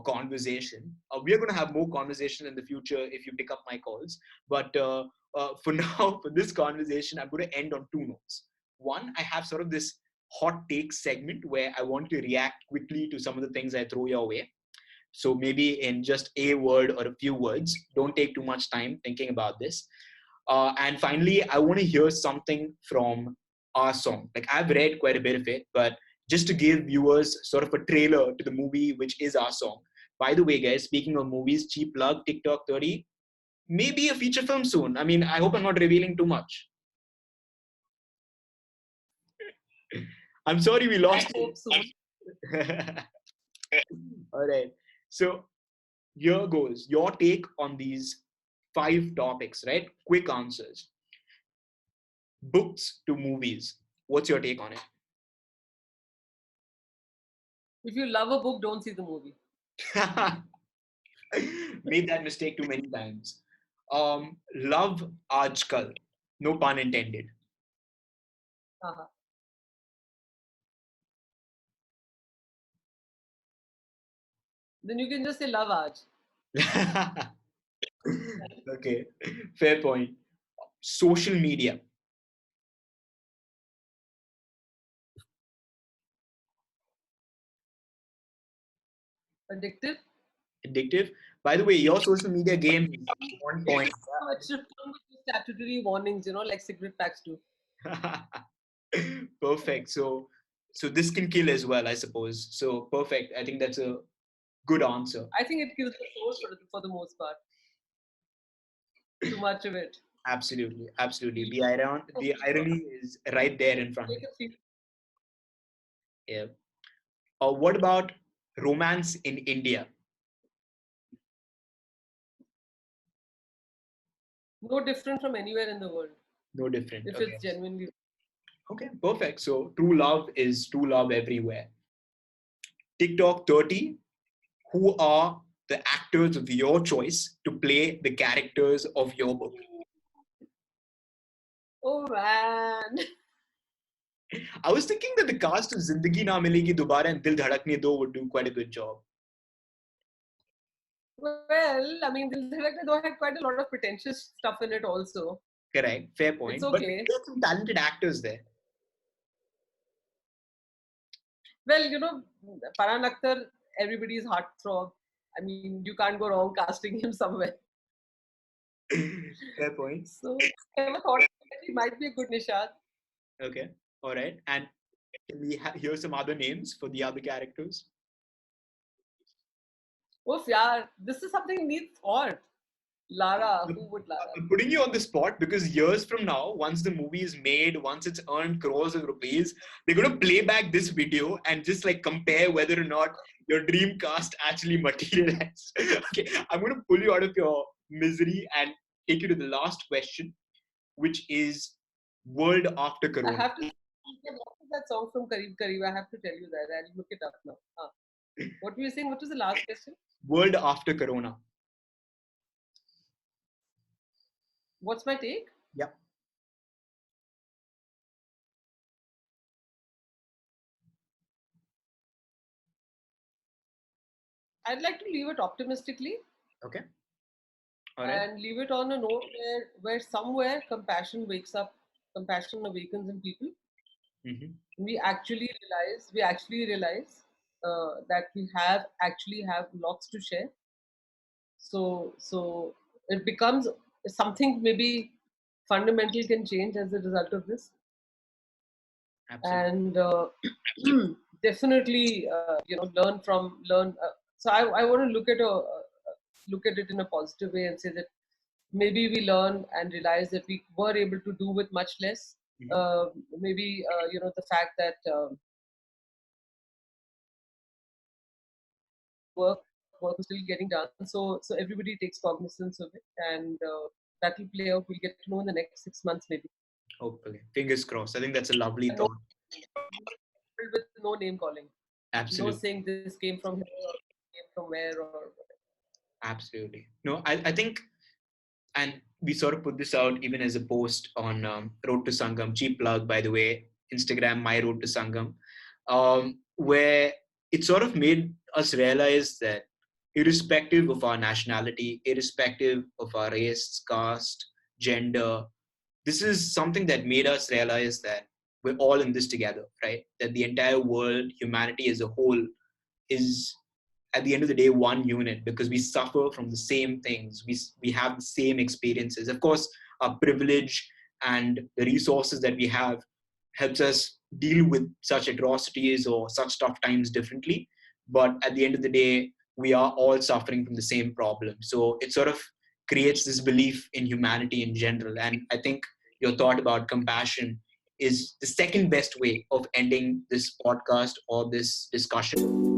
conversation. We are going to have more conversation in the future if you pick up my calls. But for now, for this conversation, I'm going to end on two notes. One, I have sort of this hot take segment where I want to react quickly to some of the things I throw your way. So maybe in just a word or a few words, don't take too much time thinking about this. And finally, I want to hear something from our song. Like I've read quite a bit of it, but just to give viewers sort of a trailer to the movie, which is our song. By the way, guys, speaking of movies, cheap plug, TikTok 30, maybe a feature film soon. I mean, I hope I'm not revealing too much. I'm sorry we lost I hope so. All right. So here goes your take on these 5 topics, right? Quick answers. Books to movies. What's your take on it? If you love a book, don't see the movie. Made that mistake too many times. Love aajkal. No pun intended. Uh-huh. Then you can just say love aaj. Okay, fair point. Social media. Addictive. Addictive. By the way, your social media game is on point. So it should come with statutory warnings, like cigarette packs do. Perfect. So this can kill as well, I suppose. So perfect. I think that's a good answer. I think it kills the soul for the most part. Too much of it. Absolutely. The irony is right there in front of you. Yeah. What about romance in India? No different from anywhere in the world. No different. If Okay. it's genuinely. Okay, perfect. So true love is true love everywhere. TikTok 30, who are the actors of your choice to play the characters of your book? Oh man. I was thinking that the cast of Zindagi Na Milegi Dobara and Dil Dhadakne Do would do quite a good job. Well, I mean, Dil Dhadakne Do had quite a lot of pretentious stuff in it also. Correct, fair point. It's okay. But there's some talented actors there. Well, Farhan Akhtar, everybody's heartthrob. I mean, you can't go wrong casting him somewhere. Fair point. So, I never thought he might be a good Nishad. Okay, all right. And can we hear some other names for the other characters? Oof, yeah, this is something needs thought. Lara, who would Lara? I'm putting you on the spot because years from now, once the movie is made, once it's earned crores of rupees, they're going to play back this video and just like compare whether or not your dream cast actually materialized. Okay, I'm going to pull you out of your misery and take you to the last question, which is World After Corona. I have to. What is that song from Kareeb Kareeb? I have to tell you that. I'll look it up now. What were you saying? What was the last question? World After Corona. What's my take? Yeah. I'd like to leave it optimistically. Okay. All right. And leave it on a note where somewhere compassion wakes up, compassion awakens in people. Mm-hmm. We actually realize that we actually have lots to share. So it becomes something maybe fundamental can change as a result of this. Absolutely. And definitely, learn. So I want to look at it in a positive way and say that maybe we learn and realize that we were able to do with much less. Maybe the fact that work is still getting done. So everybody takes cognizance of it, and that will play out. We'll get to know in the next 6 months, maybe. Hopefully, fingers crossed. I think that's a lovely thought. With no name calling. Absolutely. No saying this came from here, or came from where, or whatever. Absolutely. No, I think, and we sort of put this out even as a post on Road to Sangam, cheap plug, by the way, Instagram, my Road to Sangam, where it sort of made us realize that irrespective of our nationality, irrespective of our race, caste, gender. This is something that made us realize that we're all in this together, right? That the entire world, humanity as a whole, is at the end of the day one unit, because we suffer from the same things. We have the same experiences. Of course, our privilege and the resources that we have helps us deal with such atrocities or such tough times differently. But at the end of the day, we are all suffering from the same problem. So it sort of creates this belief in humanity in general. And I think your thought about compassion is the second best way of ending this podcast or this discussion.